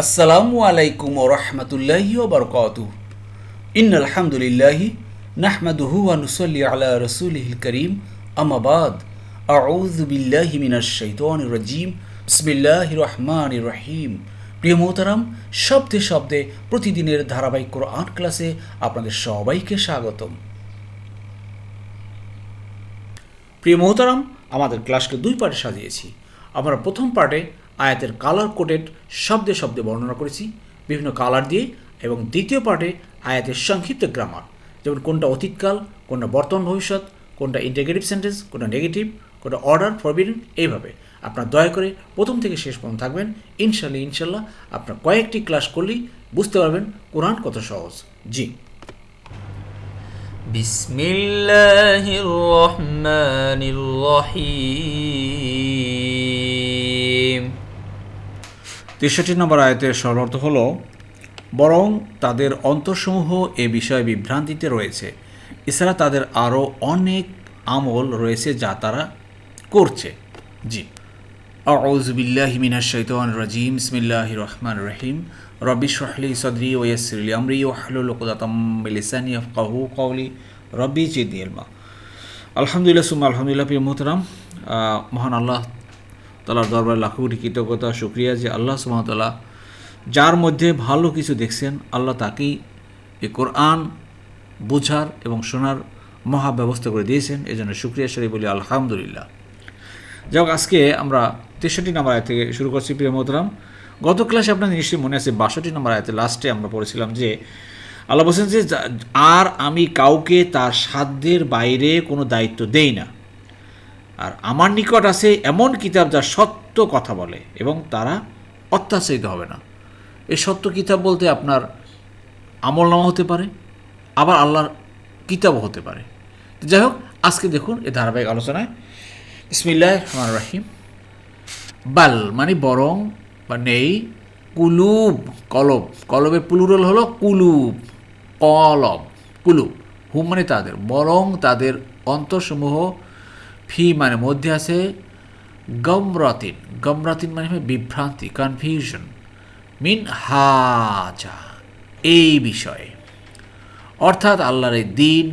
আসসালামু আলাইকুম ওয়া রাহমাতুল্লাহি ওয়া বারাকাতুহু। ইন্নাল হামদুলিল্লাহি নাহমাদুহু ওয়া নুসাল্লি আলা রাসূলিহিল কারীম। আম্মা বাদ। আউযু বিল্লাহি মিনাশ শাইতানির রাজীম। বিসমিল্লাহির রহমানির রহিম। প্রিয় মোহতারাম, শব্দে শব্দে প্রতিদিনের ধারাবাহিক কোরআন ক্লাসে আপনাদের সবাইকে স্বাগতম। প্রিয় মোহতারাম, আমাদের ক্লাসকে দুই পার্টে সাজিয়েছি। আমরা প্রথম পার্টে আয়াতের কালার কোডেড শব্দে শব্দে বর্ণনা করেছি বিভিন্ন কালার দিয়ে, এবং দ্বিতীয় পার্টে আয়াতের সংক্ষিপ্ত গ্রামার, যেমন কোনটা অতীতকাল, কোনটা বর্তমান ভবিষ্যৎ, কোনটা ইন্টিগ্রেটিভ সেন্টেন্স, কোনটা নেগেটিভ, কোনটা অর্ডার ফরবিডেন। এইভাবে আপনার দয়া করে প্রথম থেকে শেষ পর্যন্ত থাকবেন। ইনশাল্লাহ আপনার কয়েকটি ক্লাস করলেই বুঝতে পারবেন কোরআন কত সহজ। জি। বিসমিল্লাহির রহমানির রহিম। 63 নম্বর আয়াতের সর্বার্থ হল, বরং তাদের অন্তরসমূহ এ বিষয়ে বিভ্রান্তিতে রয়েছে, এছাড়া তাদের আরও অনেক আমল রয়েছে যা তারা করছে। জি। আউযু বিল্লাহি মিনাশ শাইতানির রাজীম। বিসমিল্লাহির রহমানির রহিম। রব্বি ইশরাহ লি সাদরি ওয়া ইয়াসসির লি আমরি ওয়াহলুল উকদাতাম মিন লিসানি ইয়াফকাহু কওলি রব্বি জিদনি ইলমা। আলহামদুলিল্লাহ সুম্মা আলহামদুলিল্লাহ। প্রিয় মোহতারাম, মহান আল্লাহ তাআলার দরবারে লাখো কোটি কৃতজ্ঞতা শুকরিয়া যে আল্লাহ সুবহানাহু ওয়া তাআলা যার মধ্যে ভালো কিছু দেখছেন, আল্লাহ তাকেই এই কোরআন বোঝার এবং শোনার মহা ব্যবস্থা করে দিয়েছেন। এই জন্য শুকরিয়া স্বরূপ বলি আলহামদুলিল্লাহ। যাই হোক, আজকে আমরা 63 নম্বর আয়াত থেকে শুরু করছি। প্রিয় মোহতারাম, গত ক্লাসে আপনাদের নিশ্চয়ই মনে আছে 62 নম্বর আয়াতে লাস্টে আমরা পড়েছিলাম যে আল্লাহ বলছেন যে আর আমি কাউকে তার সাধ্যের বাইরে কোনো দায়িত্ব দেই না, আর আমার নিকট আছে এমন কিতাব যা সত্য কথা বলে এবং তারা অত্যাচারিত হবে না। এই সত্য কিতাব বলতে আপনার আমলনামা হতে পারে, আবার আল্লাহর কিতাবও হতে পারে। যাই হোক, আজকে দেখুন এই ধারাবাহিক আলোচনায় বিসমিল্লাহির রহমানির রহিম। বাল মানে বরং বা নেই, কুলুব কলব, কলবের প্লুরাল হলো কুলুব, কলব কুলুব, হুম মানে তাদের, বরং তাদের অন্তরসমূহ, ফি মানে মধ্যে আছে, গমরাতিন, গমরাতিন মানে বিভ্রান্তি, কনফিউশন, মিন হাজা এই বিষয়ে, অর্থাৎ আল্লাহর এই দিন,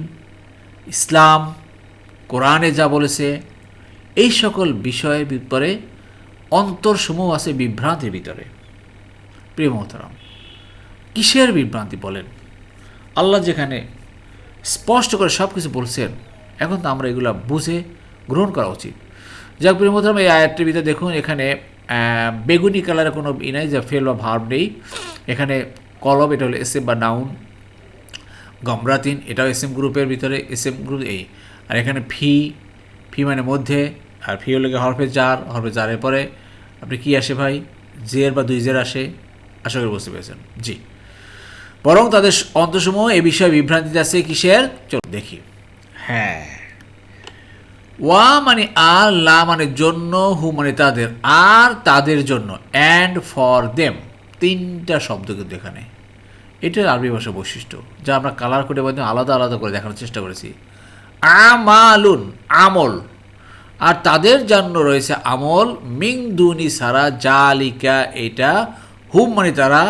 ইসলাম, কোরআনে যা বলেছে এই সকল বিষয়ের ভিতরে অন্তরসমূহ আছে বিভ্রান্তির ভিতরে। প্রিয় মোহতারাম, কিসের বিভ্রান্তি বলেন? আল্লাহ যেখানে স্পষ্ট করে সব কিছু বলছেন, এখন তো আমরা এগুলো বুঝে গ্রহণ করা উচিত। যাক প্রিয় মোহতারাম, এই আয়াতটির ভিতরে দেখুন, এখানে বেগুনি কালারের কোনো নাই, যা ফেল বা ভার্ব নেই। এখানে কলব, এটা হলো এসএম বা নাউন। গমরাতিন, এটাও এসএম গ্রুপের ভিতরে, এসএম গ্রুপ এই। আর এখানে ফি, ফি মানে মধ্যে, আর ফি হলে হরফে জার, হরফে জারের পরে আপনি কি আসে ভাই, জের বা দুই জের আসে। আশা করি বুঝতে পেরেছেন। জি। বরং তাদের অন্তসমূহ এ বিষয়ে বিভ্রান্তিতে আছে কিসের? চল দেখি। হ্যাঁ, ওয়া মানে আর, লা মানে জন্য, হু মানে তাদের, আর তাদের জন্য, অ্যান্ড ফর দেম, তিনটা শব্দ কিন্তু এখানে। এটা আরবি ভাষার বৈশিষ্ট্য, যা আমরা কালার কোডে মধ্যে আলাদা আলাদা করে দেখানোর চেষ্টা করেছি। আমালুন আমল, আর তাদের জন্য রয়েছে আমল, মিং দুনি সারা, জালিকা এটা, হুম মানে তারা,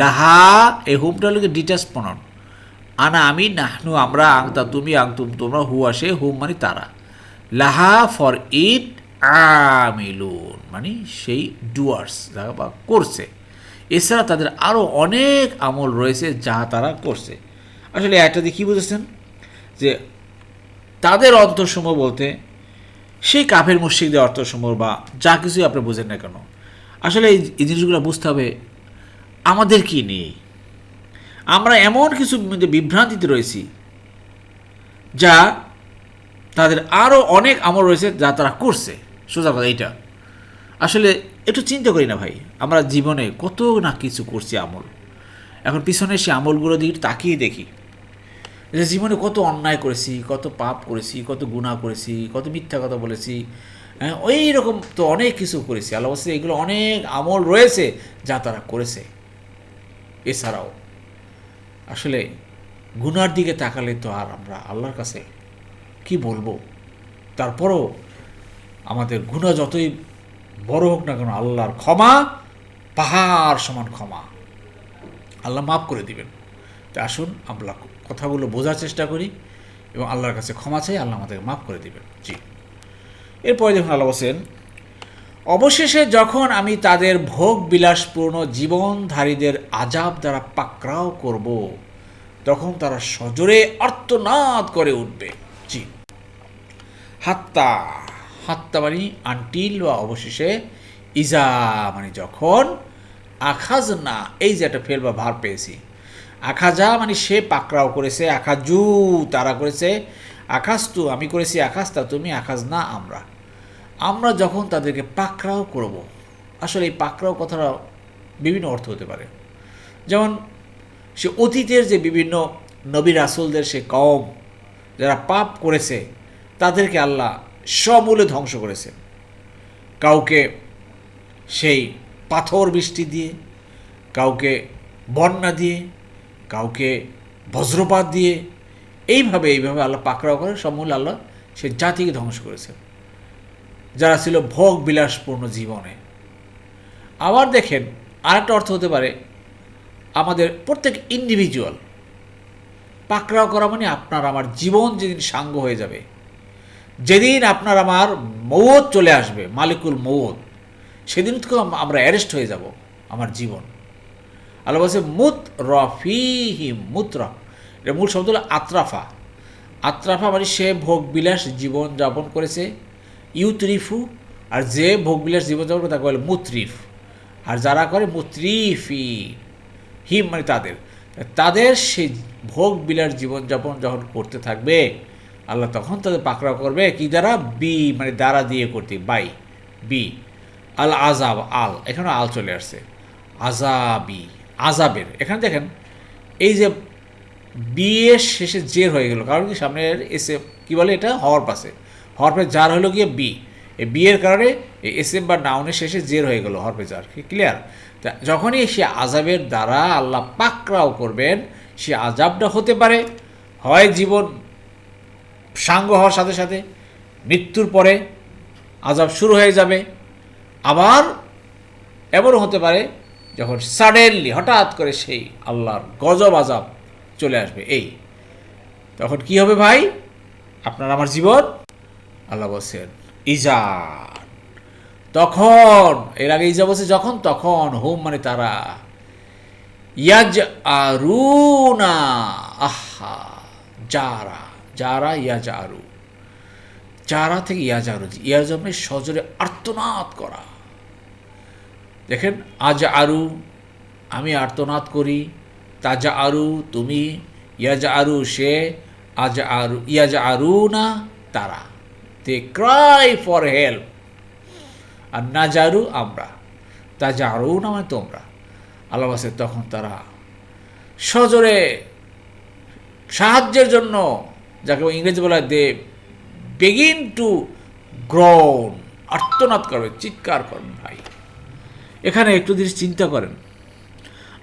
লাহা এই হুমটা হলো ডিটাচ প্রনাউন, আনা আমি, নাহনু আমরা, আংতা তুমি, আংতুম তোমরা, হু আসে, হুম মানে তারা, লাহা ফর ইট, আমিলুন মানে সেই ডুয়ার্স যারা বা করছে। এছাড়া তাদের আরও অনেক আমল রয়েছে যা তারা করছে। আসলে একটা দিয়ে কী বুঝেছেন যে তাদের অন্তরসমূহ বলতে সেই কাফের মুশরিকদের অন্তরসমূহ বা যা কিছুই আপনি বোঝেন না কেন, আসলে এই জিনিসগুলো বুঝতে হবে আমাদের কি নেই। আমরা এমন কিছু বিভ্রান্তিতে রয়েছি যা তাদের আরও অনেক আমল রয়েছে যা তারা করছে। সোজা কথা এইটা। আসলে একটু চিন্তা করি না ভাই, আমরা জীবনে কত না কিছু করছি আমল। এখন পিছনে সে আমলগুলো দিকে তাকিয়ে দেখি যে জীবনে কত অন্যায় করেছি, কত পাপ করেছি, কত গুনাহ করেছি, কত মিথ্যা কথা বলেছি, হ্যাঁ ওই রকম তো অনেক কিছু করেছি। আল্লাহ বলছে এগুলো অনেক আমল রয়েছে যা তারা করেছে। এছাড়াও আসলে গুনার দিকে তাকালে তো আর আমরা আল্লাহর কাছে কি বলবো? তারপরও আমাদের গুনাহ যতই বড় হোক না কেন, আল্লাহর ক্ষমা পাহাড় সমান ক্ষমা, আল্লাহ মাফ করে দিবেন। তো আসুন আমরা কথাগুলো বোঝার চেষ্টা করি এবং আল্লাহর কাছে ক্ষমা চাই, আল্লাহ আমাদেরকে মাফ করে দিবেন। জি, এরপরে দেখুন আল্লাহ বলছেন, অবশেষে যখন আমি তাদের ভোগ বিলাসপূর্ণ জীবনধারীদের আযাব দ্বারা পাকড়াও করব, তখন তারা সজোরে আর্তনাদ করে উঠবে। জি, হাত্তা, হাত্তা মানে আনটিল বা অবশেষে, ইজা মানে যখন, আখাজ না এই যে একটা ফেল বা ভার পেয়েছি, আখাজা মানে সে পাকড়াও করেছে, আখাজু তারা করেছে, আখাস্তু আমি করেছি, আখাস্তা তুমি, আখাজ না আমরা যখন তাদেরকে পাকড়াও করব। আসলে এই পাকড়াও কথাটা বিভিন্ন অর্থ হতে পারে। যেমন সে অতীতের যে বিভিন্ন নবী রাসূলদের সে কওম যারা পাপ করেছে তাদেরকে আল্লাহ সমূলে ধ্বংস করেছেন। কাউকে সেই পাথর বৃষ্টি দিয়ে, কাউকে বন্যা দিয়ে, কাউকে বজ্রপাত দিয়ে, এইভাবে আল্লাহ পাকড়াও করে সমূলে আল্লাহ সে জাতিকে ধ্বংস করেছেন যারা ছিল ভোগ বিলাসপূর্ণ জীবনে। আবার দেখেন আরেকটা অর্থ হতে পারে, আমাদের প্রত্যেক ইন্ডিভিজুয়াল পাকড়াও করা মানে আপনার আমার জীবন যেদিন সাঙ্গ হয়ে যাবে, যেদিন আপনার আমার মৌত চলে আসবে, মালিকুল মৌত, সেদিন তো আমরা অ্যারেস্ট হয়ে যাব আমার জীবন। আল্লাহ বলছে মুত রফিহিম, মুতরা এর মূল শব্দ হলো আত্রাফা। আত্রাফা মানে সে ভোগবিলাস জীবন যাপন করেছে, ইউতরিফু, আর যে ভোগবিলাস জীবনযাপন করে তাকে বলে মুত্রিফ, আর যারা করে মুত্রিফি, হিম মানে তাদের সেই ভোগবিলাস জীবনযাপন যখন করতে থাকবে আল্লাহ তখন তাদের পাকড়াও করবে কি দ্বারা, বি মানে দ্বারা দিয়ে করতে, বাই বি, আল আজাব, আল এখানে আল চলে আসছে, আজাবি আজাবের। এখানে দেখেন এই যে বিয়ের শেষে জের হয়ে গেল, কারণ কি সামনের এসে কী বলে এটা হওয়ার পাশে, হরফে জার হলো গিয়ে বি, এই বিয়ের কারণে এই এসএম বা নাউনের শেষে জের হয়ে গেল হরফে জার, ক্লিয়ার? তা যখনই সে আজাবের দ্বারা আল্লাহ পাকড়াও করবেন, সে আজাবটা হতে পারে হয় জীবন সাঙ্গ হওয়ার সাথে সাথে মৃত্যুর পরে আজাব শুরু হয়ে যাবে, আবার এমনও হতে পারে যখন সাডেনলি হঠাৎ করে সেই আল্লাহর গজব আজাব চলে আসবে। এই তখন কি হবে ভাই আপনার আমার জীবন? আল্লাহ বলছেন ইজা, তখন, এর আগে ইজা বলছে যখন, তখন হুম মানে তারা, ইয়াজ আরুনা, আহা যারা, যারা ইয়াজ আরু, যারা থেকে ইয়াজ আরু, ইয়াজ মানে সজোরে আর্তনাদ করা। দেখেন আজ আরু আমি আর্তনাদ করি, তাজা আরু তুমি, ইয়াজ আরু সে, আজ আরু ইয়াজ আরু না তারা, দে ক্রাই ফর হেল্প, আর না জারু আমরা, তাজা আরু না মানে তোমরা। আল্লাহ বলছে তখন তারা সজোরে সাহায্যের জন্য, যাকে ইংরেজি বলা হয় দে বিগিন টু গ্রোন, আর্তনাদ করবে, চিৎকার করবে। ভাই এখানে একটু জিনিস চিন্তা করেন,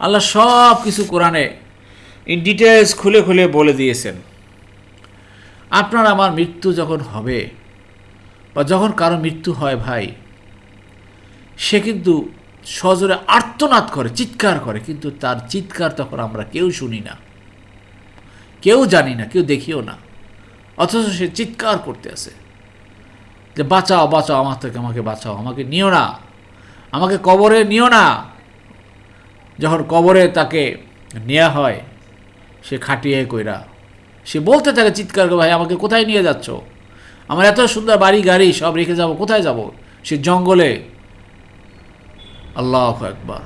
আল্লাহ সব কিছু কোরআনে ইন ডিটেলস খুলে খুলে বলে দিয়েছেন। আপনার আমার মৃত্যু যখন হবে বা যখন কারো মৃত্যু হয় ভাই, সে কিন্তু সজোরে আর্তনাদ করে, চিৎকার করে, কিন্তু তার চিৎকার তখন আমরা কেউ শুনি না, কেউ জানি না, কেউ দেখিও না, অথচ সে চিৎকার করতে আসে যে বাঁচাও বাঁচাও আমার থেকে, আমাকে বাঁচাও, আমাকে নিও না, আমাকে কবরে নিও না। যখন কবরে তাকে নেওয়া হয় সে খাটিয়ে কইরা সে বলতে থাকে চিৎকার করে, ভাই আমাকে কোথায় নিয়ে যাচ্ছ, আমার এত সুন্দর বাড়ি গাড়ি সব রেখে যাব, কোথায় যাব? সে জঙ্গলে। আল্লাহু আকবার,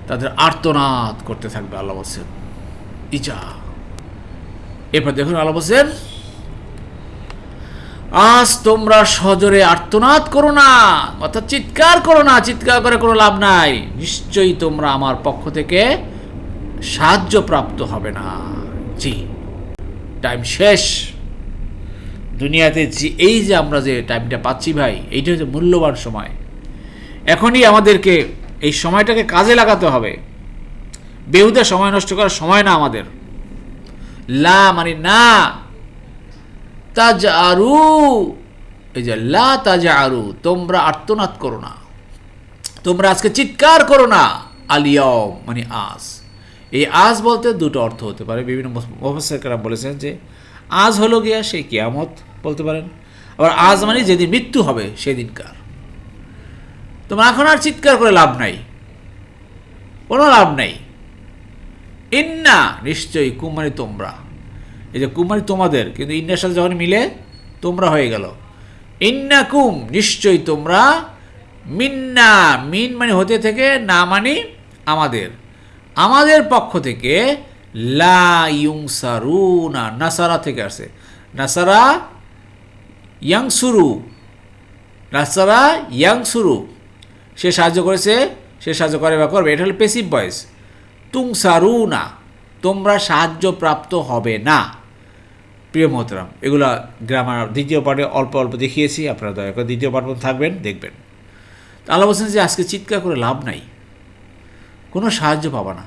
তাদের আর্তনাদ করতে থাকবে। আল্লাহ বলছেন ইজা, এরপর দেখুন আল্লাহ বলছেন আজ তোমরা সজোরে আর্তনাদ করো না, অর্থাৎ চিৎকার করো না, চিৎকার করে কোনো লাভ নাই, নিশ্চয়ই তোমরা আমার পক্ষ থেকে সাহায্য প্রাপ্ত হবে না। জি, টাইম শেষ দুনিয়াতে। এই যে আমরা যে টাইমটা পাচ্ছি ভাই, এইটা হচ্ছে মূল্যবান সময়। এখনই আমাদেরকে এই সময়টাকে কাজে লাগাতে হবে, বেহুদা সময় নষ্ট করার সময় না আমাদের। লা মানে না, তাজ আরু, এই যে লা তাজ আরু, তোমরা আর্তনাদ করো না, তোমরা আজকে চিৎকার করো না, আলিয়াম মানে আজ। এই আজ বলতে দুটো অর্থ হতে পারে, বিভিন্ন মুফাসসিররা বলেছেন যে আজ হলো গিয়া সেই কিয়ামত বলতে পারেন, আবার আজ মানে যেদিন মৃত্যু হবে সেদিনকার। তোমরা এখন আর চিৎকার করে লাভ নাই, কোনো লাভ নাই। ইন্না নিশ্চয়ই, কুম মানে তোমরা, এই যে কুম মানে তোমাদের, কিন্তু ইন্নার সাথে যখন মিলে তোমরা হয়ে গেল। ইন্না কুম নিশ্চয়ই তোমরা, মিন্না মিন মানে হতে থেকে, না মানে আমাদের, আমাদের পক্ষ থেকে, লা ইউংসারুনা নাসারা থেকে আসে, নাসারা ইয়াংসুরু, নাসারা ইয়াংসুরু সে সাহায্য করেছে, সে সাহায্য করে বা করবে, এটা হলো প্যাসিভ ভয়েস। তুংসারুনা তোমরা সাহায্য প্রাপ্ত হবে না। প্রিয় মোহতারাম, এগুলা গ্রামার দ্বিতীয় পার্টে অল্প অল্প দেখিয়েছি, আপনারা দয়া করে দ্বিতীয় পার্ট থাকবেন, দেখবেন। আল্লাহ বলছেন যে আজকে চিৎকার করে লাভ নাই, কোনো সাহায্য পাবা না।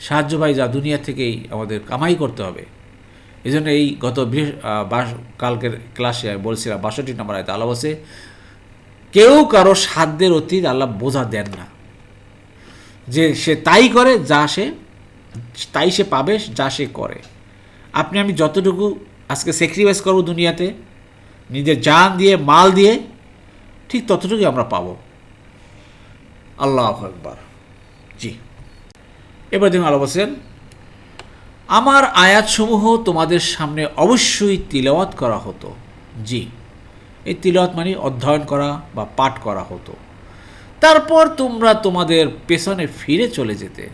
সাহায্য পাই যা দুনিয়া থেকেই আমাদের কামাই করতে হবে। এই জন্য এই গত কালকের ক্লাসে আমি বলছিলাম 62 নম্বর আয়াতে আল্লাহ বলছে কেউ কারো সাধ্যের অতীত আল্লাহ বোঝা দেন না, যে সে তাই করে যা সে তাই সে পাবে যা সে করে। আপনি আমি যতটুকু আজকে স্যাক্রিফাইস করবো দুনিয়াতে নিজের জান দিয়ে, মাল দিয়ে, ঠিক ততটুকুই আমরা পাবো। আল্লাহু আকবার। জি, এবার দেখুন আল্লাহ বলছেন আমার আয়াতসমূহ তোমাদের সামনে অবশ্যই তিলাওয়াত করা হতো। জি, এই তিলাওয়াত মানে অধ্যয়ন করা বা পাঠ করা হতো, তারপর তোমরা তোমাদের পেছনে ফিরে চলে যেতে।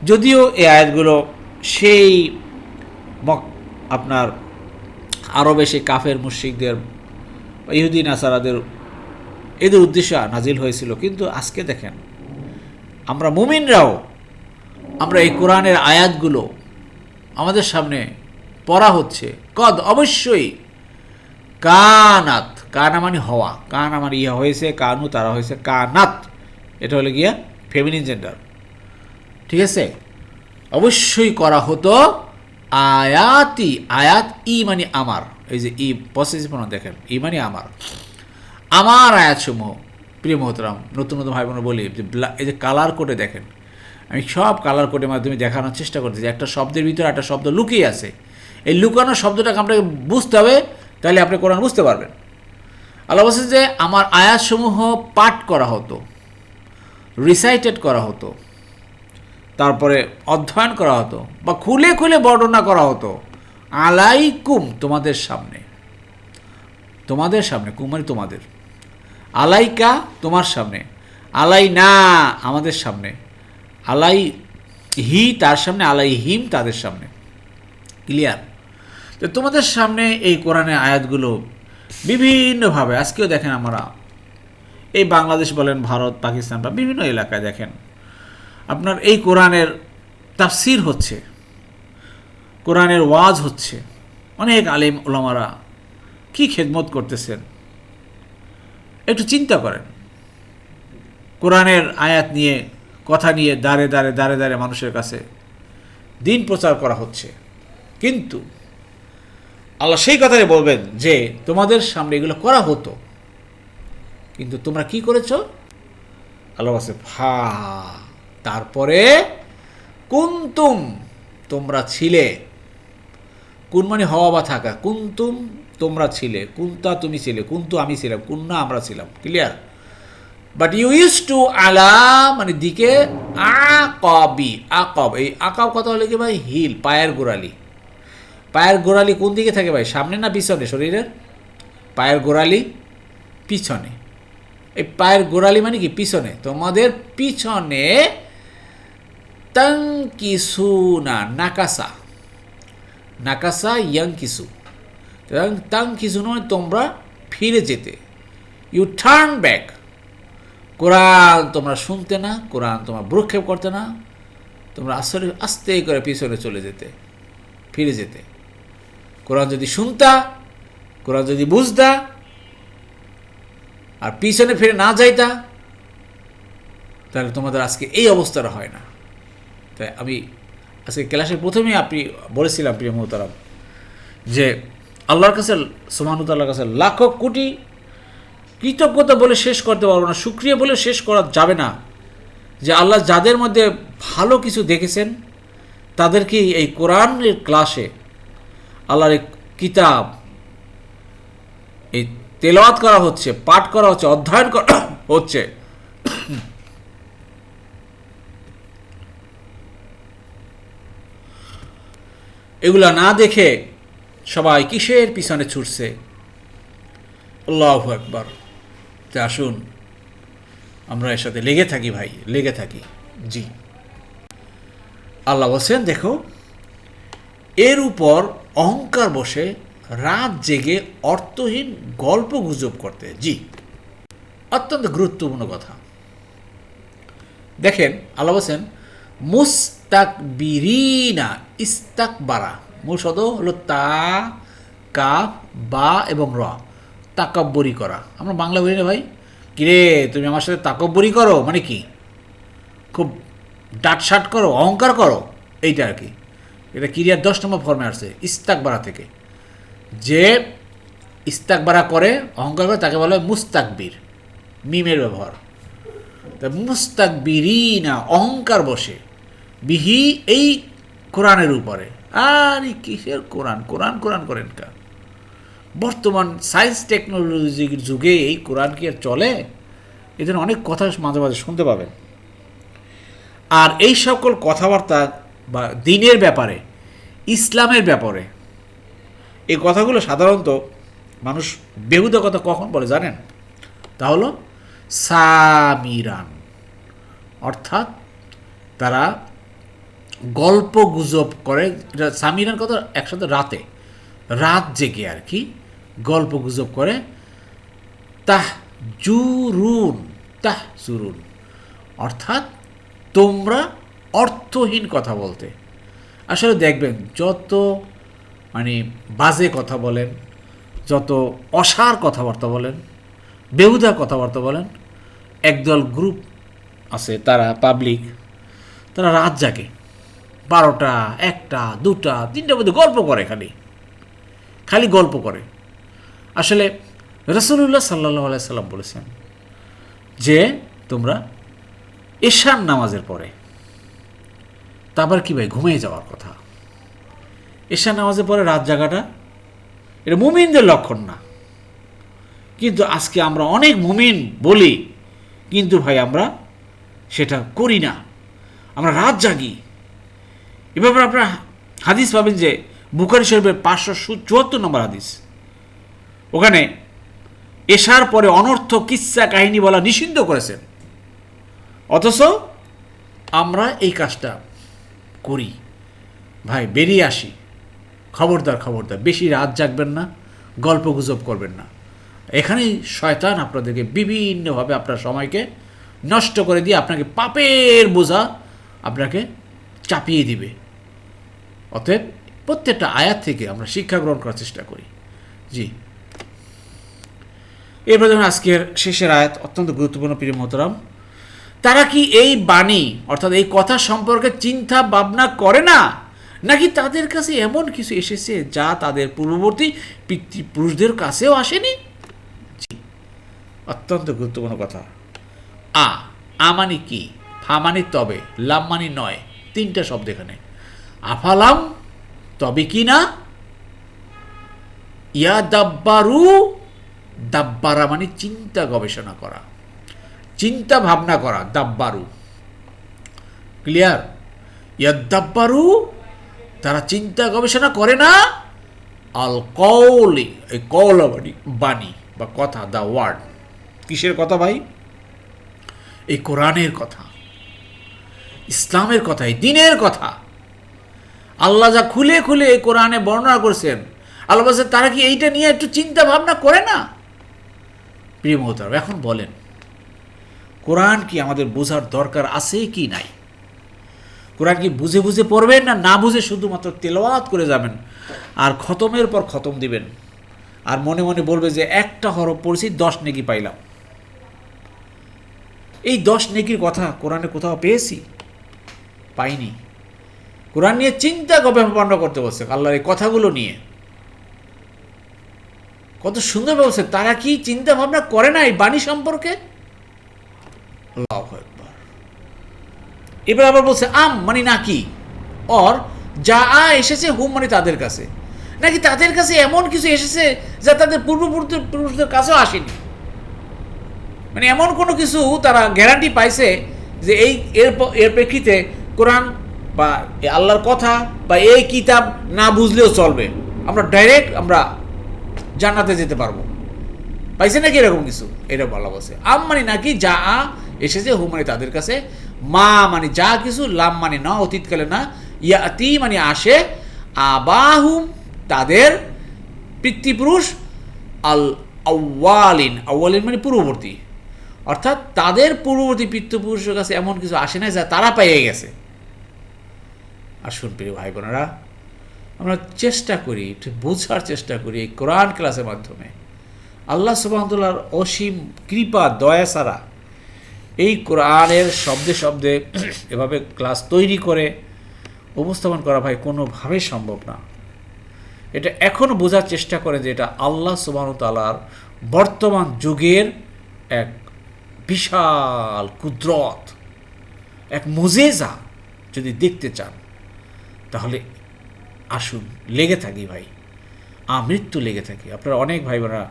যদিও এই আয়াতগুলো সেই আপনার আরবে সেই কাফের মুশরিকদের, ইহুদি নাসারাদের, এদের উদ্দেশ্যে নাজিল হয়েছিল, কিন্তু আজকে দেখেন আমরা মুমিনরাও আমরা এই কোরআনের আয়াতগুলো আমাদের সামনে পড়া হচ্ছে, কদ অবশ্যই, কানাত, কানা মানে হওয়া, কানা মানে ইয়া হয়েছে, কানু তারা হয়েছে, কানাত এটা হলো গিয়া ফেমিনিন জেন্ডার, ঠিক আছে। অবশ্যই করা হতো আয়াতি, আয়াত ই মানে আমার, এই যে ই পসেসিভ প্রনাউন দেখেন, ই মানে আমার, আমার আয়াতসমূহ। প্রিয় মোহতারাম, নতুন নতুন ভাই বোন বলি, এই যে কালার কোডে দেখেন, আমি সব কালার কোডের মাধ্যমে দেখানোর চেষ্টা করতেছি, একটা শব্দের ভিতরে একটা শব্দ লুকিয়ে আছে, এই লুকানো শব্দটাকে আপনাকে বুঝতে হবে, তাহলে আপনি কোরআন বুঝতে পারবেন। আল্লাহ বলছেন যে আমার আয়াতসমূহ পাঠ করা হতো, রিসাইটেড করা হতো, তারপরে অধ্যয়ন করা হতো বা খুলে খুলে বর্ণনা করা হতো, আলাইকুম তোমাদের সামনে, তোমাদের সামনে, কুমারী তোমাদের, আলাইকা তোমার সামনে, আলাই না আমাদের সামনে, আলাই হি তার সামনে, আলাই হিম তাদের সামনে। ক্লিয়ার? তো তোমাদের সামনে এই কোরআনের আয়াতগুলো বিভিন্নভাবে আজকেও দেখেন, আমরা এই বাংলাদেশ বলেন, ভারত, পাকিস্তান বা বিভিন্ন এলাকায় দেখেন আপনার এই কোরআনের তাফসির হচ্ছে, কোরআনের ওয়াজ হচ্ছে, অনেক আলেম ওলামারা কি খেদমত করতেছেন। একটু চিন্তা করেন, কোরআনের আয়াত নিয়ে, কথা নিয়ে দাঁড়ে দাঁড়ে দাঁড়ে দাঁড়ে মানুষের কাছে দিন প্রচার করা হচ্ছে, কিন্তু আল্লাহ সেই কথাই বলবেন যে তোমাদের সামনে এগুলো করা হতো, কিন্তু তোমরা কি করেছো? আল্লাহ বলছে ফা, তারপরে কুনতুম তোমরা ছিলে, কুন মানে হওয়া বা থাকা, কুনতুম তোমরা ছিলে, কুনতা তুমি ছিলে, কুন্তু আমি ছিলাম, কুন্না আমরা ছিলাম। Clear? But you use to আলা মানে দিকে, আকাবি, আকাব, এই আকাব কথা হলে কি ভাই? হিল, পায়ের গোড়ালি। পায়ের গোড়ালি কোন দিকে থাকে ভাই? সামনে না পিছনে শরীরের? পায়ের গোড়ালি পিছনে। এই পায়ের গোড়ালি মানে কি? পিছনে। তোমাদের পিছনে তাংকিসুনা, নাকাসা, নাকাসা ইয়াংকিসু, তাংকিসু নয় তোমরা ফিরে যেতে, ইউ টার্ন ব্যাক। কোরআন তোমরা শুনতে না, কোরআন তোমরা ভ্রুক্ষেপ করতে না, তোমরা আসলে আস্তে করে পিছনে চলে যেতে, ফিরে যেতে। কোরআন যদি শুনতা, কোরআন যদি বুঝতা, আর পিছনে ফিরে না যাইতা, তাহলে তোমাদের আজকে এই অবস্থাটা হয় না। তাই আমি আজকে ক্লাসের প্রথমেই আপনি বলেছিলাম প্রিয় মোহতারাম, যে আল্লাহর কাছে, সুবহানাহু ওয়া তাআলার কাছে লাখো কোটি কৃতজ্ঞতা বলে শেষ করতে পারবো না, শুকরিয়া বলে শেষ করা যাবে না যে আল্লাহ যাদের মধ্যে ভালো কিছু দেখেছেন তাদেরকে এই কোরআনের ক্লাসে আল্লাহর এই কিতাব এই তেলাওয়াত করা হচ্ছে, পাঠ করা হচ্ছে, অধ্যয়ন করা হচ্ছে। এগুলা না দেখে সবাই কিসের পিছনে ছুটছে? আল্লাহু আকবার। তা আসুন আমরা এর সাথে লেগে থাকি ভাই, লেগে থাকি। জি, আল্লাহ বলছেন দেখো, এর উপর অহংকার বসে রাত জেগে অর্থহীন গল্প গুজব করতে। জি, অত্যন্ত গুরুত্বপূর্ণ কথা। দেখেন আল্লাহ বলছেন মুস্তাকবিরিনা, ইস্তাকবারা মূল শব্দ হলো তা, কাফ, বা এবং র, তাকাব্বরি করা। আমরা বাংলা বলি না ভাই, কিরে তুমি আমার সাথে তাকাব্বরি করো, মানে কি খুব ডাটসাট করো, অহংকার করো, এইটা আর কি। এটা ক্রিয়ার 10 নম্বর ফর্মে আসছে ইস্তাকবারা থেকে। যে ইস্তাকবারা করে, অহংকার করে, তাকে বলা হয় মুস্তাকবির, মিমের ব্যবহার। তা মুস্তাকবিরিনা, অহংকার বসে, বিহি এই কোরআনের উপরে। আর কিসের কোরআন, কোরআন কোরআন করেন কা? বর্তমান সায়েন্স টেকনোলজির যুগে এই কোরআন কি আর চলে? এই জন্য অনেক কথা মাঝে মাঝে শুনতে পাবেন। আর এই সকল কথাবার্তা বা দিনের ব্যাপারে, ইসলামের ব্যাপারে এই কথাগুলো সাধারণত মানুষ বেহুদা কথা কখন বলে জানেন? তা হলো সামিরান, অর্থাৎ তারা গল্প গুজব করে। সামিরান কথা একসাথে রাতে, রাত জেগে আর কি গল্প গুজব করে। তাহজুরুন, অর্থাৎ তোমরা অর্থহীন কথা বলতে। আসলে দেখবেন যত মানে বাজে কথা বলেন, যত অসার কথাবার্তা বলেন, বেহুদা কথাবার্তা বলেন, একদল গ্রুপ আছে তারা পাবলিক, তারা রাত জাগে 12টা, 1টা, 2টা, 3টা মধ্যে গল্প করে, খালি গল্প করে। আসলে রাসূলুল্লাহ সাল্লাল্লাহু আলাইহি সাল্লাম বলেছেন যে তোমরা এশার নামাজের পরে, তারপর কি ভাই ঘুমিয়ে যাওয়ার কথা। এশার নামাজের পরে রাত জাগাটা এটা মুমিনদের লক্ষণ না। কিন্তু আজকে আমরা অনেক মুমিন বলি, কিন্তু ভাই আমরা সেটা করি না, আমরা রাত জাগি। এভাবে আপনারা হাদিস পাবেন যে বুখারী শরীফের 574 নম্বর হাদিস, ওখানে এশার পরে অনর্থক কিচ্ছা কাহিনী বলা নিষিদ্ধ করেছেন। অথচ আমরা এই কাজটা করি। ভাই বেরিয়ে আসি, খবরদার খবরদার, বেশি রাত জাগবেন না, গল্প গুজব করবেন না। এখানেই শয়তান আপনাদেরকে বিভিন্নভাবে আপনার সময়কে নষ্ট করে দিয়ে আপনাকে পাপের বোঝা আপনাকে চাপিয়ে দিবে। অতএব প্রত্যেকটা আয়াত থেকে আমরা শিক্ষা গ্রহণ করার চেষ্টা করি। জি, এরপর যখন আজকের শেষের আয়াত অত্যন্ত গুরুত্বপূর্ণ প্রিয় মোহতারাম, তারা কি এই বাণী অর্থাৎ এই কথা সম্পর্কে চিন্তা ভাবনা করে না, নাকি তাদের কাছে এমন কিছু এসেছে যা তাদের পূর্ববর্তী পিতৃপুরুষদের কাছেও আসেনি? জি, অত্যন্ত গুরুত্বপূর্ণ কথা। আমানি কি, ফামানি তবে, লাম মানি নয়, 3টা শব্দ এখানে। আফালাম তবে কি না, ইয়া দাব্বারু, দাব্বারা মানে চিন্তা গবেষণা করা, চিন্তা ভাবনা করা, দাব্বারু। ক্লিয়ার? ইয়াদাব্বারু, তারা চিন্তা গবেষণা করে না। আল কওলি, এই কওল বাণী বা কথা, দা ওয়ার্ড। কিসের কথা ভাই? এই কোরআনের কথা, ইসলামের কথা, এই দিনের কথা। আল্লাহ যা খুলে খুলে এই কোরআনে বর্ণনা করছেন, আল্লাহ বলছেন তারা কি এইটা নিয়ে একটু চিন্তা ভাবনা করে না? প্রিয় মোহতারাম, এখন বলেন কোরআন কি আমাদের বোঝার দরকার আছে কি নাই? কোরআন কি বুঝে বুঝে পড়বেন, না না বুঝে শুধুমাত্র তেলাওয়াত করে যাবেন আর খতমের পর খতম দিবেন, আর মনে মনে বলবে যে একটা হরফ পড়ছি 10 নেকি পাইলাম? এই 10 নেকির কথা কোরআনে কোথাও পেয়েছি? পাইনি। কোরআন নিয়ে চিন্তা গবেষণা করতে বলছে, আল্লাহর এই কথাগুলো নিয়ে। কত সুন্দর বলছে, তারা কি চিন্তা ভাবনা করে না এই বাণী সম্পর্কে? আল্লাহু আকবার। এবার আবার বলছে আম মানে নাকি, অর যা এসেছে হুম মানে তাদের কাছে, নাকি তাদের কাছে এমন কিছু এসেছে যা তাদের পূর্বপুরুষদের কাছেও আসেনি। মানে এমন কোনো কিছু তারা গ্যারান্টি পাইছে যে এই এর প্রেক্ষিতে কোরআন বা আল্লাহর কথা বা এই কিতাব না বুঝলেও চলবে, আমরা ডাইরেক্ট আমরা জান্নাতে যেতে পারবো, পাইছে নাকি এরকম কিছু? এটা বলা বলছে আম মানে নাকি যা এসেছে হুম মানে তাদের কাছে, মা মানে যা কিছু, লাম মানে না অতীতকালে না, ইয়াতি মানে আসে, আবাহুম তাদের পিতৃপুরুষ, আল আউয়ালিন, আউয়ালিন মানে পূর্ববর্তী, অর্থাৎ তাদের পূর্ববর্তী পিতৃপুরুষের কাছে এমন কিছু আসে না যা তারা পেয়ে গেছে। আসুন প্রিয় ভাই বোনেরা, আমরা চেষ্টা করি, একটু বোঝার চেষ্টা করি এই কোরআন ক্লাসের মাধ্যমে আল্লাহ সুবহানাহু ওয়া তাআলার অসীম কৃপা দয়া ছাড়া এই কোরআনের শব্দে শব্দে এভাবে ক্লাস তৈরি করে উপস্থাপন করা ভাই কোনোভাবেই সম্ভব না। এটা এখনও বোঝার চেষ্টা করে যে এটা আল্লাহ সুবহানাহু ওয়া তাআলার বর্তমান যুগের এক বিশাল কুদরত, এক মুজিজা। যদি দেখতে চান তাহলে আসুন লেগে থাকি ভাই, আমৃত্যু লেগে থাকি। আপনারা অনেক ভাই বোনেরা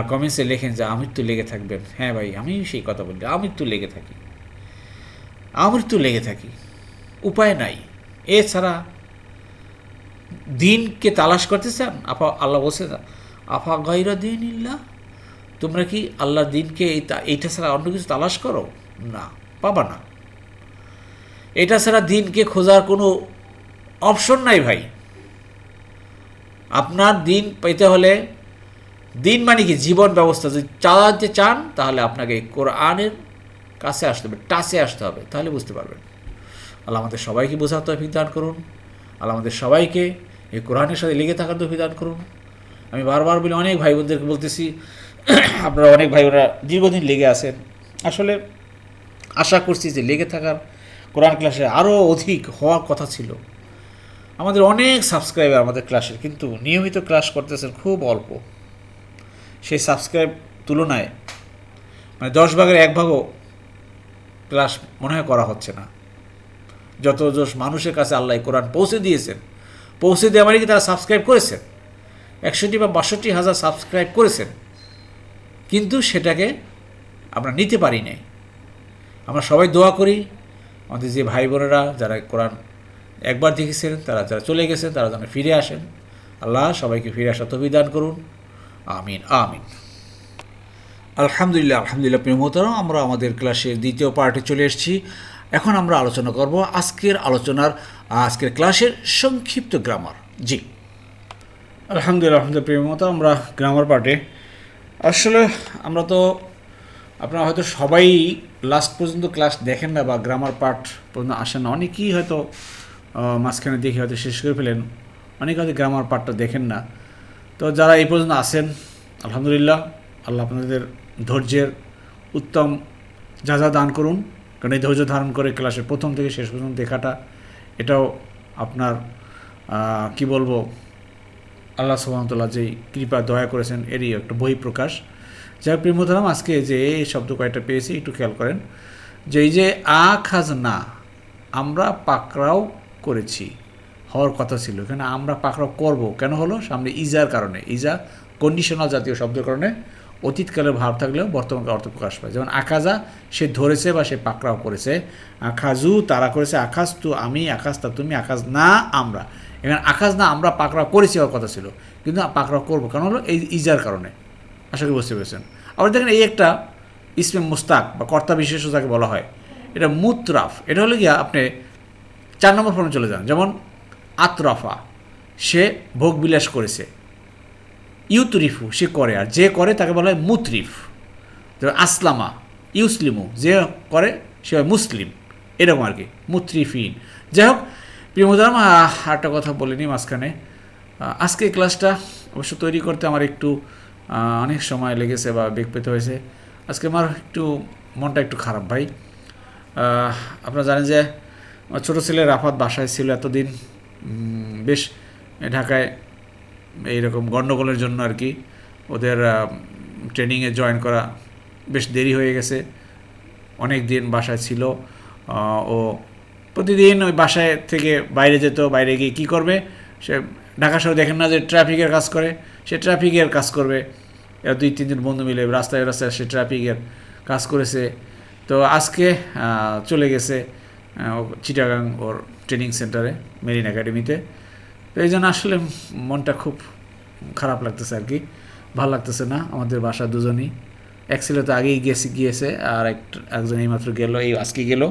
কমেন্টসে লেখেন যে আমৃত্যু লেগে থাকবেন। হ্যাঁ ভাই, আমি সেই কথা বলি, আমৃত্যু লেগে থাকি, আমৃত্যু লেগে থাকি, উপায় নাই। এছাড়া দিনকে তালাশ করতে চান, আল্লাহ বলছে আফা গায়রা দীনিল্লাহ, তোমরা কি আল্লাহর দিনকে এইটা ছাড়া অন্য কিছু তালাশ করো? না, পাবা না। এটা ছাড়া দিনকে খোঁজার কোনো অপশন নাই ভাই। আপনার দিন পেতে হলে, দিন মানে কি জীবন ব্যবস্থা যদি চালাতে চান, তাহলে আপনাকে কোরআনের কাছে আসতে হবে, টাচে আসতে হবে, তাহলে বুঝতে পারবেন। আল্লাহ আমাদের সবাইকে বোঝার তৌফিক দান করুন। আল্লাহ আমাদের সবাইকে এই কোরআনের সাথে লেগে থাকার তৌফিক দান করুন। আমি বারবার বলি, অনেক ভাই বোনদেরকে বলতেছি, আপনারা অনেক ভাই বোনরা দীর্ঘদিন লেগে আছেন। আসলে আশা করছি যে লেগে থাকার কোরআন ক্লাসে আরও অধিক হওয়ার কথা ছিল। আমাদের অনেক সাবস্ক্রাইবার আমাদের ক্লাসের, কিন্তু নিয়মিত ক্লাস করতেছেন খুব অল্প। সেই সাবস্ক্রাইব তুলনায় মানে 10 ভাগের 1 ভাগও ক্লাস মনে হয় করা হচ্ছে না। যত মানুষের কাছে আল্লাহ কোরআন পৌঁছে দিয়েছেন, পৌঁছে দেওয়া মানে কি তারা সাবস্ক্রাইব করেছেন, 61 বা 62 হাজার সাবস্ক্রাইব করেছেন, কিন্তু সেটাকে আমরা নিতে পারি নাই। আমরা সবাই দোয়া করি আমাদের যে ভাই বোনেরা যারা কোরআন একবার দেখেছেন, তারা যারা চলে গেছেন, তারা যেন ফিরে আসেন। আল্লাহ সবাইকে ফিরে আসার তৌফিক দান করুন। আমিন আমিন। আলহামদুলিল্লাহ, আলহামদুলিল্লাহ। প্রিয় মোহতারাম, আমরা আমাদের ক্লাসের দ্বিতীয় পার্টে চলে এসেছি। এখন আমরা আলোচনা করব আজকের ক্লাসের সংক্ষিপ্ত গ্রামার। জি আলহামদুলিল্লাহ, আলহামদুলিল্লাহ। প্রিয় মোহতারাম, আমরা গ্রামার পার্টে আসলে আমরা তো আপনারা হয়তো সবাই লাস্ট পর্যন্ত ক্লাস দেখেন না বা গ্রামার পার্ট পর্যন্ত আসেন না। অনেকেই হয়তো মাঝখানে দেখে হয়তো শেষ করে ফেলেন, অনেকে হয়তো গ্রামার পার্টটা দেখেন না। তো যারা এই পর্যন্ত আসেন, আলহামদুলিল্লাহ, আল্লাহ আপনাদের ধৈর্যের উত্তম যা দান করুন। কারণ এই ধৈর্য ধারণ করে ক্লাসের প্রথম থেকে শেষ পর্যন্ত দেখাটা, এটাও আপনার কি বলবো, আল্লাহ সুবহানাহু ওয়া তাআলা যেই কৃপা দয়া করেছেন এরই একটা বহিঃপ্রকাশ। যাই প্রিয় মোহতারাম, আজকে যে এই শব্দ কয়েকটা পেয়েছি একটু খেয়াল করেন। যে এই যে আখাজ না, আমরা পাকড়াও করেছি, হওয়ার কথা ছিল, এখানে আমরা পাকড়াও করব কেন হলো? সামনে ইজার কারণে, ইজা কন্ডিশনাল জাতীয় শব্দের কারণে অতীতকালের ভাব থাকলেও বর্তমানকাল অর্থ প্রকাশ পায়। যেমন আখাজা, সে ধরেছে বা সে পাকড়াও করেছে। আখাজু, তারা করেছে। আখাজ তু, আমি। আখাজ তা, তুমি। আখাজ না, আমরা। এখানে আখাজ না, আমরা পাকড়াও করেছি হওয়ার কথা ছিল, কিন্তু পাকড়াও করবো কেন হলো? এই ইজার কারণে। আশা করি বুঝতে পেরেছেন। আবার দেখেন, এই একটা ইসমে মুস্তাক বা কর্তা বিশেষ যাকে বলা হয়, এটা মুতরাফ। এটা হলো গিয়া আপনি 4 নম্বর ফর্মে চলে যান। যেমন আতরাফা, সে ভোগ বিলাস করেছে। ইউতরিফু, সে করে, আর যে করে তাকে বলা হয় মুতরিফ। যেমন আসলামা, ইউসলিমু, যে করে সে হয় মুসলিম, এরকম আর কি, মুতরিফিন। যাই হোক প্রিয় মোহতারাম, আরেকটা কথা বলিনি মাঝখানে। আজকে এই ক্লাসটা অবশ্য তৈরি করতে আমার একটু অনেক সময় লেগেছে বা বেগ পেতে হয়েছে। আজকে আমার মনটা একটু খারাপ ভাই। আপনারা জানেন যে আমার ছোটো ছেলে রাফাত বাসায় ছিল এতদিন, বেশ ঢাকায় এইরকম গণ্ডগোলের জন্য আর কি ওদের ট্রেনিংয়ে জয়েন করা বেশ দেরি হয়ে গেছে, অনেক দিন বাসায় ছিল। ও প্রতিদিন ওই বাসায় থেকে বাইরে যেত, বাইরে গিয়ে কী করবে, সে ঢাকা শহরে দেখেন না যে ট্রাফিকের কাজ করে, সে ট্রাফিকের কাজ করবে। এরা 2-3 জন বন্ধু মিলে রাস্তায় রাস্তায় সে ট্রাফিকের কাজ করেছে। তো আজকে চলে গেছে চিটাগাং ওর ট্রেনিং সেন্টারে, মেরিন একাডেমিতে। তো এই জন্য আসলে মনটা খুব খারাপ লাগতেছে আর কি, ভালো লাগতেছে না। আমাদের বাসা দুজনই, এক ছেলে তো আগেই গিয়েছে, আর একজন এইমাত্র গেল, এই আজকে গেল।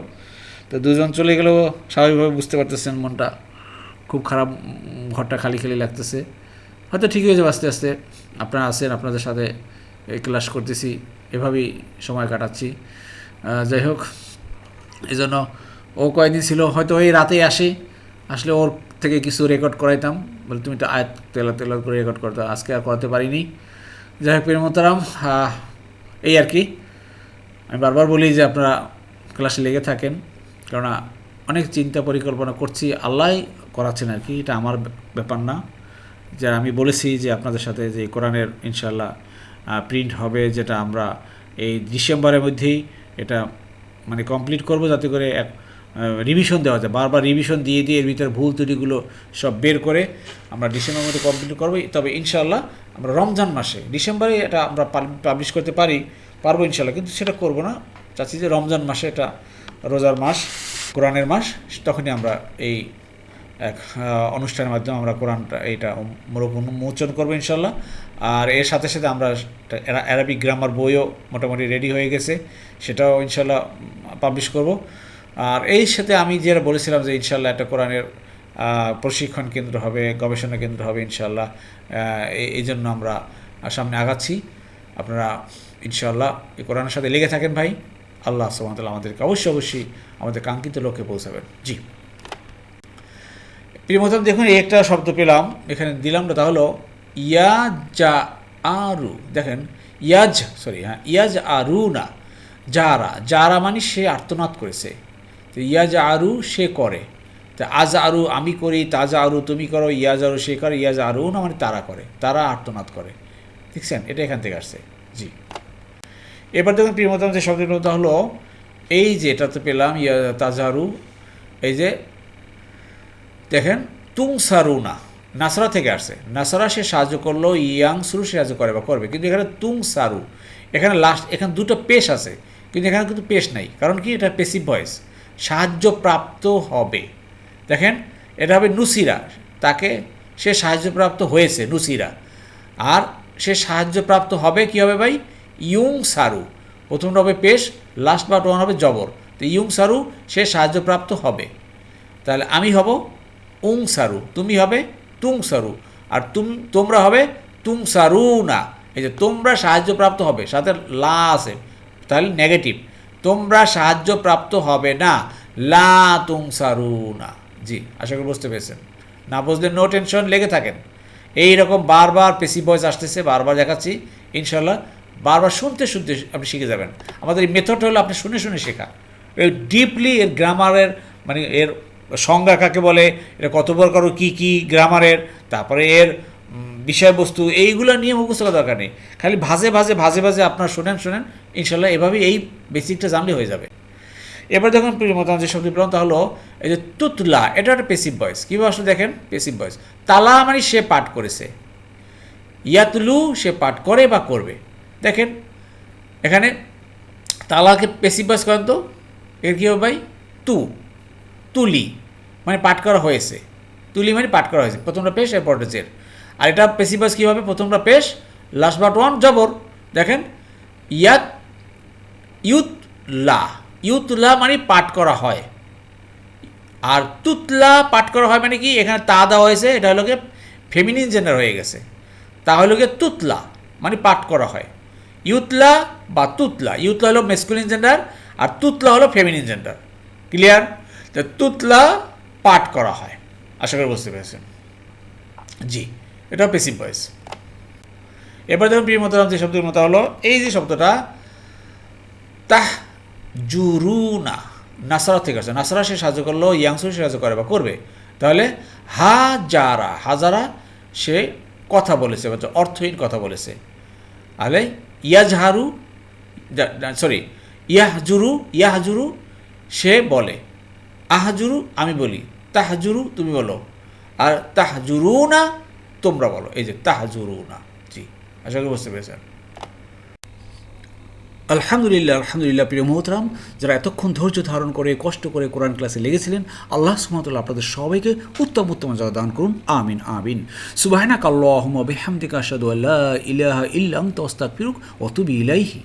তো দুজন চলে গেলেও স্বাভাবিকভাবে বুঝতে পারতেছেন মনটা খুব খারাপ, ঘরটা খালি খালি লাগতেছে। হয়তো ঠিক হয়ে যাবে আস্তে আস্তে। আপনারা আছেন, আপনাদের সাথে ক্লাস করতেছি, এভাবেই সময় কাটাচ্ছি। যাই হোক, এই জন্য ও কয়েকদিন ছিল, হয়তো ওই রাতেই আসলে ওর থেকে কিছু রেকর্ড করাইতাম, বলে তুমি তো আয়াত তেলাওয়াত করে রেকর্ড করতাম। আজকে আর করাতে পারিনি। যাই হোক, প্রিয় মোহতারাম, এই আর কি। আমি বারবার বলি যে আপনারা ক্লাসে লেগে থাকেন, কেননা অনেক চিন্তা পরিকল্পনা করছি, আল্লাহই করাচ্ছেন আর কি, এটা আমার ব্যাপার না। যা আমি বলেছি যে আপনাদের সাথে যে কোরআনের ইনশাআল্লাহ প্রিন্ট হবে, যেটা আমরা এই ডিসেম্বরের মধ্যেই এটা মানে কমপ্লিট করব, যাতে করে এক রিভিশন দেওয়া যায়। বারবার রিভিশন দিয়ে এর ভিতরে ভুল ত্রুটিগুলো সব বের করে আমরা ডিসেম্বরের মধ্যে কমপ্লিট করব। তবে ইনশাআল্লাহ আমরা রমজান মাসে, ডিসেম্বরে এটা আমরা পাবলিশ করতে পারবো ইনশাআল্লাহ, কিন্তু সেটা করব না। চাচ্ছি যে রমজান মাসে, এটা রোজার মাস, কোরআনের মাস, তখনই আমরা এই এক অনুষ্ঠানের মাধ্যমে আমরা কোরআনটা এইটা উন্মোচন করবো ইনশাল্লাহ। আর এর সাথে সাথে আমরা অ্যারাবিক গ্রামার বইও মোটামুটি রেডি হয়ে গেছে, সেটাও ইনশাল্লাহ পাবলিশ করব। আর এই সাথে আমি যেটা বলেছিলাম যে ইনশাল্লাহ একটা কোরআনের প্রশিক্ষণ কেন্দ্র হবে, গবেষণা কেন্দ্র হবে ইনশাল্লাহ। এই জন্য আমরা সামনে আগাচ্ছি। আপনারা ইনশাল্লাহ এই কোরআনের সাথে লেগে থাকেন ভাই। আল্লাহ সুবহানাহু ওয়া তাআলা আমাদেরকে অবশ্যই আমাদের কাঙ্ক্ষিত লক্ষ্যে পৌঁছাবেন। জি প্রিয় মোহতারাম, দেখুন এই একটা শব্দ পেলাম, এখানে দিলাম না, তা হলো ইয়াজআরু। দেখেন ইয়াজআরু না, যারা মানে সে আর্তনাদ করেছে। তো ইয়াজআরু সে করে, তো আজআরু আমি করি, তাজআরু তুমি করো, ইয়াজআরু সে করে, ইয়াজআরু না মানে তারা করে, তারা আর্তনাদ করে। দেখছেন, এটা এখান থেকে আসছে। জি এবার দেখুন প্রিয় মোহতারাম, যে শব্দটা হলো এই যে এটা তো পেলাম তাজআরু, এই যে দেখেন তুংসারুনা, নাসরা থেকে আসছে। নাসরা সে সাহায্য করলো, ইয়াংসুরু সে সাহায্য করে বা করবে, কিন্তু এখানে তুংসারু, এখানে লাস্ট, এখানে দুটো পেশ আছে, কিন্তু এখানে কিন্তু পেশ নাই। কারণ কি, এটা প্যাসিভ ভয়েস, সাহায্যপ্রাপ্ত হবে। দেখেন এটা হবে নুসিরা, তাকে সে সাহায্যপ্রাপ্ত হয়েছে নুসিরা, আর সে সাহায্যপ্রাপ্ত হবে কি হবে ভাই, ইয়ুং সারু। প্রথমটা হবে পেশ, লাস্ট বা ওয়ান হবে জবর। তো ইয়ুং সারু সে সাহায্যপ্রাপ্ত হবে, তাহলে আমি হব উং সারু, তুমি হবে তুং সারু, আর তোমরা হবে তুং সারু না। এই যে তোমরা সাহায্যপ্রাপ্ত হবে, সাথে লা আছে, তাহলে নেগেটিভ, তোমরা সাহায্যপ্রাপ্ত হবে না, লা তুং সারু না। জি আশা করি বুঝতে পেরেছেন। না বুঝলে নো টেনশন, লেগে থাকেন। এইরকম বারবার প্যাসিভ ভয়েস আসতেছে, বারবার দেখাচ্ছি ইনশাল্লাহ। বারবার শুনতে শুনতে আপনি শিখে যাবেন। আমাদের এই মেথডটা হলো আপনি শুনে শুনে শেখা, এর ডিপলি এর গ্রামারের মানে এর সংজ্ঞা কাকে বলে, এটা কত প্রকার, কী কী গ্রামারের, তারপরে এর বিষয়বস্তু, এইগুলো নিয়ে মুখস্থ করার দরকার নেই। খালি ভাজে ভাজে আপনার শোনেন ইনশাল্লাহ, এভাবেই এই বেসিকটা জানলে হয়ে যাবে। এবার দেখুন প্রিয় মতামত যে শব্দ পেলাম, তা হলো এই যে তুতলা, এটা একটা প্যাসিভ ভয়েস। কীভাবে আসলে দেখেন, প্যাসিভ ভয়েস। তালা মানে সে পাঠ করেছে, ইয়াতলু সে পাঠ করে বা করবে। দেখেন এখানে তালাকে প্যাসিভ ভয়েস করেন তো, এর কী হবে ভাই, তুলি মানে পাঠ করা হয়েছে, তুলি মানে পাঠ করা হয়েছে, প্রথমটা পেশ এরপরটা জের। আর এটা প্যাসিভ ভয়েস কী হবে, প্রথমটা পেশ, লাস্ট বাট ওয়ান জবর। দেখেন ইউতলা মানে পাঠ করা হয়, আর তুতলা পাঠ করা হয় মানে কি, এখানে তা দেওয়া হয়েছে, এটা হলো গিয়ে ফেমিনিন জেন্ডার হয়ে গেছে, তা হলো গিয়ে তুতলা মানে পাঠ করা হয়। ইউতলা বা তুতলা, ইউতলা হলো মেসকুলিন জেন্ডার, আর তুতলা হলো ফেমিনিন জেন্ডার। ক্লিয়ার? তো তুতলা পাঠ করা হয়, আশা করি বুঝতে পেরেছেন। জি এটাও প্যাসিভ ভয়েস। এবার দেখুন প্রিয় মোহতারাম, যে শব্দের মতো হলো এই যে শব্দটা তাহ জুরুনা, নাসারা থেকে আসছে। নাসারা সে সাহায্য করলো, ইয়াংসু সাহায্য করে বা করবে। তাহলে হাজারা সে কথা বলেছে, অর্থহীন কথা বলেছে। আলাই ইয়াজহারু, সরি, ইয়াহজুরু সে বলে, আহজুরু আমি বলি, তাহজুরু তুমি বলো, আর তাহজুরুনা তোমরা বলো। এই যে তাহজুরুনা। জি, আশা করি বুঝতে পেরেছেন। আলহামদুলিল্লাহ প্রিয় মোহতরাম, যারা এতক্ষণ ধৈর্য ধারণ করে কষ্ট করে কোরআন ক্লাসে লেগেছিলেন, আল্লাহ সুবহানাহু ওয়া তাআলা আপনাদের সবাইকে উত্তম জাযা দান করুন। আমিন আমিন। সুবহানাকাল্লাহুম্মা বিহামদিকা আশহাদু আল্লা ইলাহা ইল্লা আনতা আস্তাগফিরুকা ওয়া আতুবু ইলাইহি।